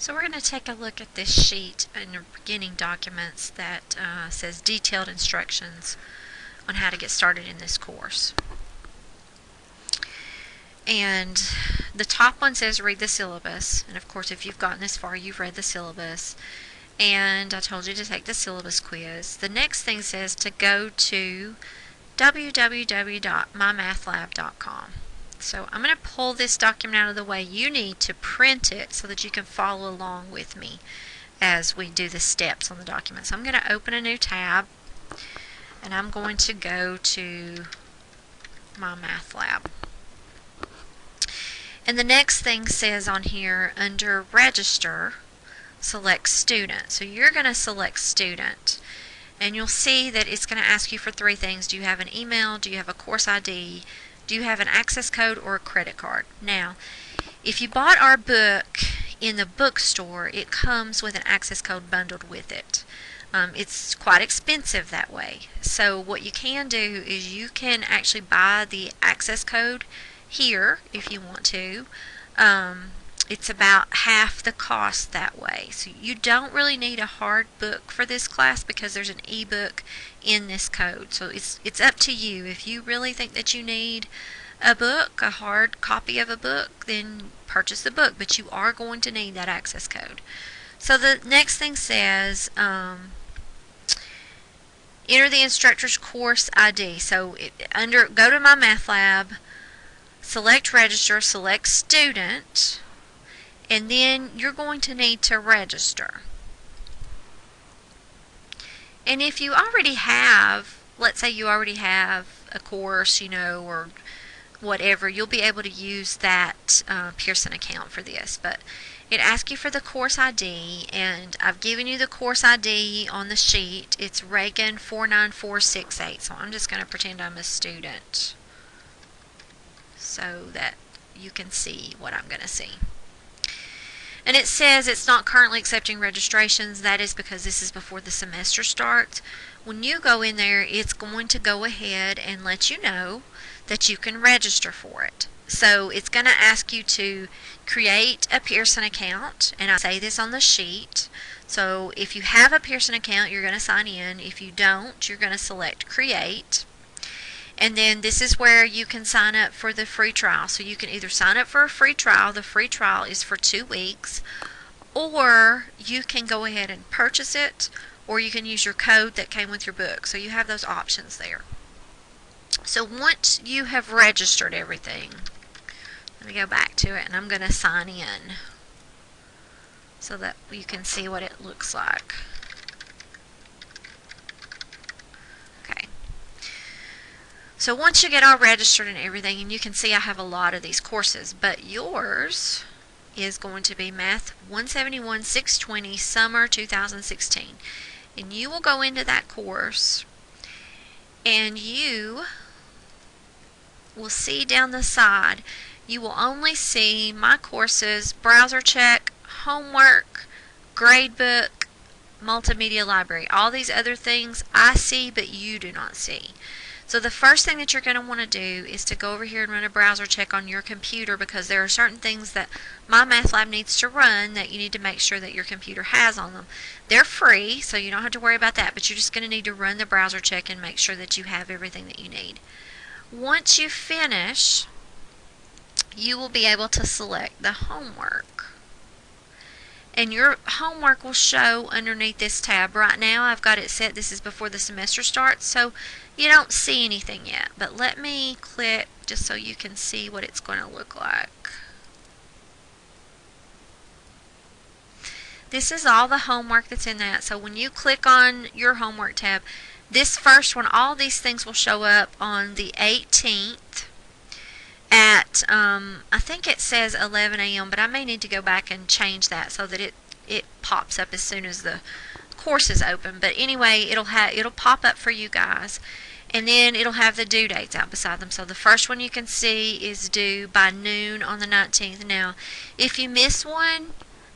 So we're going to take a look at this sheet in the beginning documents that says detailed instructions on how to get started in this course. And the top one says read the syllabus, and of course if you've gotten this far you've read the syllabus, and I told you to take the syllabus quiz. The next thing says to go to www.mymathlab.com. So I'm going to pull this document out of the way. You need to print it so that you can follow along with me as we do the steps on the document. So I'm going to open a new tab, and I'm going to go to mymathlab. And the next thing says on here, under register, select student. So you're going to select student. And you'll see that it's going to ask you for three things. Do you have an email? Do you have a course ID? Do you have an access code or a credit card? Now, if you bought our book in the bookstore, it comes with an access code bundled with it. It's quite expensive that way. So what you can do is you can actually buy the access code here if you want to. It's about half the cost that way. So you don't really need a hard book for this class because there's an ebook in this code. So it's up to you. If you really think that you need a book, a hard copy of a book, then purchase the book, but you are going to need that access code. So the next thing says enter the instructor's course ID. So go to mymathlab, select register, select student, and then you're going to need to register. And if you already have, let's say you already have a course, or whatever, you'll be able to use that Pearson account for this. But it asks you for the course ID, and I've given you the course ID on the sheet. It's Reagan 49468. So I'm just going to pretend I'm a student so that you can see what I'm going to see. And it says it's not currently accepting registrations. That is because this is before the semester starts. When you go in there, it's going to go ahead and let you know that you can register for it. So it's going to ask you to create a Pearson account, and I say this on the sheet. So if you have a Pearson account, you're going to sign in. If you don't, you're going to select create. And then this is where you can sign up for the free trial. So you can either sign up for a free trial. The free trial is for 2 weeks. Or you can go ahead and purchase it. Or you can use your code that came with your book. So you have those options there. So once you have registered everything, let me go back to it and I'm going to sign in so that you can see what it looks like. So once you get all registered and everything, and you can see I have a lot of these courses, but yours is going to be Math 171 620 Summer 2016. And you will go into that course and you will see down the side, you will only see my courses, browser check, homework, gradebook, multimedia library. All these other things I see, but you do not see. So the first thing that you're going to want to do is to go over here and run a browser check on your computer, because there are certain things that mymathlab needs to run that you need to make sure that your computer has on them. They're free, so you don't have to worry about that, but you're just going to need to run the browser check and make sure that you have everything that you need. Once you finish, you will be able to select the homework. And your homework will show underneath this tab. Right now I've got it set, this is before the semester starts, so you don't see anything yet. But let me click just so you can see what it's going to look like. This is all the homework that's in that. So when you click on your homework tab, this first one, all these things will show up on the 18th at, I think it says 11 a.m., but I may need to go back and change that so that it pops up as soon as the course is open. But anyway, it'll pop up for you guys, and then it'll have the due dates out beside them. So the first one you can see is due by noon on the 19th. Now, if you miss one,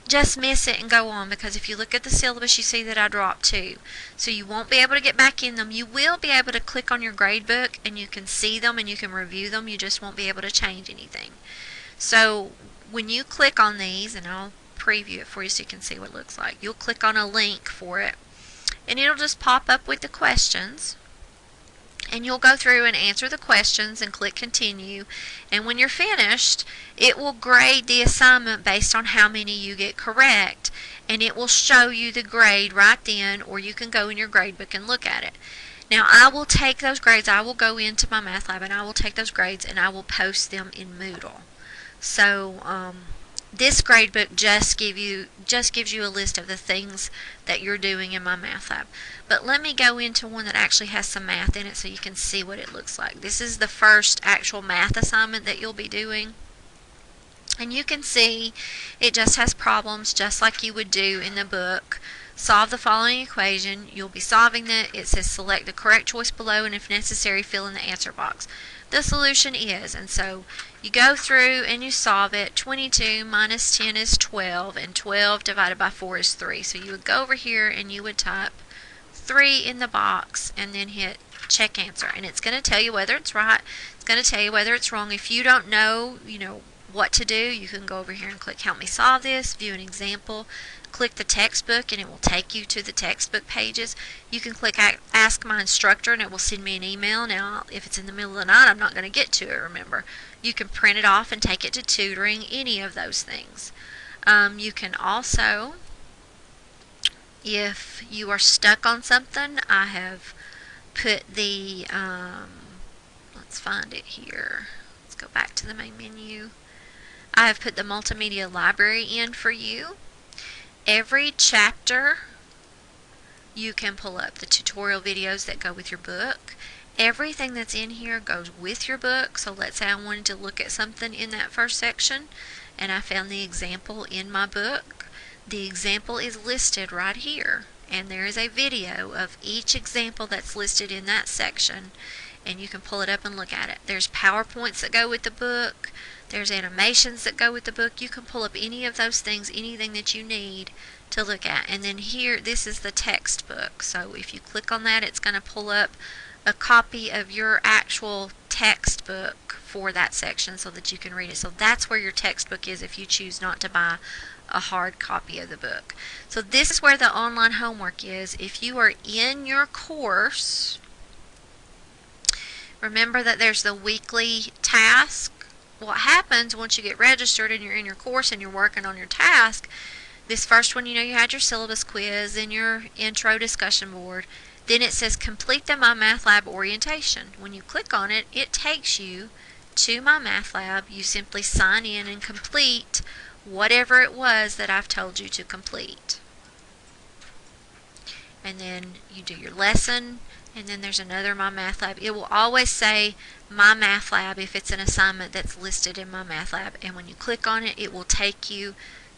just miss it and go on, because if you look at the syllabus, you see that I dropped 2. So you won't be able to get back in them. You will be able to click on your gradebook and you can see them and you can review them. You just won't be able to change anything. So when you click on these, and I'll preview it for you so you can see what it looks like. You'll click on a link for it, and it'll just pop up with the questions. And you'll go through and answer the questions and click continue. And when you're finished, it will grade the assignment based on how many you get correct. And it will show you the grade right then, or you can go in your gradebook and look at it. Now, I will take those grades. I will go into my math lab and I will take those grades and I will post them in Moodle. So this gradebook just gives you a list of the things that you're doing in my math lab. But let me go into one that actually has some math in it so you can see what it looks like. This is the first actual math assignment that you'll be doing. And you can see it just has problems just like you would do in the book. Solve the following equation. You'll be solving it. It says select the correct choice below and if necessary fill in the answer box. The solution is, and so you go through and you solve it. 22 minus 10 is 12 and 12 divided by 4 is 3. So you would go over here and you would type 3 in the box and then hit check answer, and it's going to tell you whether it's right. It's going to tell you whether it's wrong. If you don't know, what to do, you can go over here and click help me solve this, view an example, click the textbook and it will take you to the textbook pages. You can click ask my instructor and it will send me an email. Now if it's in the middle of the night, I'm not going to get to it, remember. You can print it off and take it to tutoring, any of those things. You can also, if you are stuck on something, I have put the let's find it here. Let's go back to the main menu. I have put the Multimedia Library in for you. Every chapter you can pull up the tutorial videos that go with your book. Everything that's in here goes with your book. So let's say I wanted to look at something in that first section and I found the example in my book. The example is listed right here, and there is a video of each example that's listed in that section, and you can pull it up and look at it. There's PowerPoints that go with the book. There's animations that go with the book. You can pull up any of those things, anything that you need to look at. And then here, this is the textbook. So if you click on that, it's going to pull up a copy of your actual textbook for that section so that you can read it. So that's where your textbook is if you choose not to buy a hard copy of the book. So this is where the online homework is. If you are in your course, remember that there's the weekly task. What happens once you get registered and you're in your course and you're working on your task, this first one, you had your syllabus quiz and your intro discussion board. Then it says complete the My Math Lab orientation. When you click on it, it takes you to My Math Lab. You simply sign in and complete whatever it was that I've told you to complete. And then you do your lesson, and then there's another My Math Lab. It will always say My Math Lab if it's an assignment that's listed in My Math Lab, and when you click on it, it will take you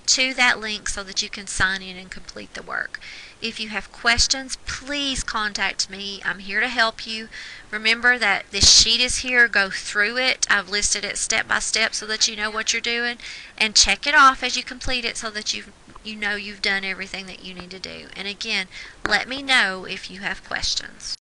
to that link so that you can sign in and complete the work. If you have questions, please contact me. I'm here to help you. Remember that this sheet is here. Go through it. I've listed it step by step so that you know what you're doing, and check it off as you complete it so that you know you've done everything that you need to do. And again, let me know if you have questions.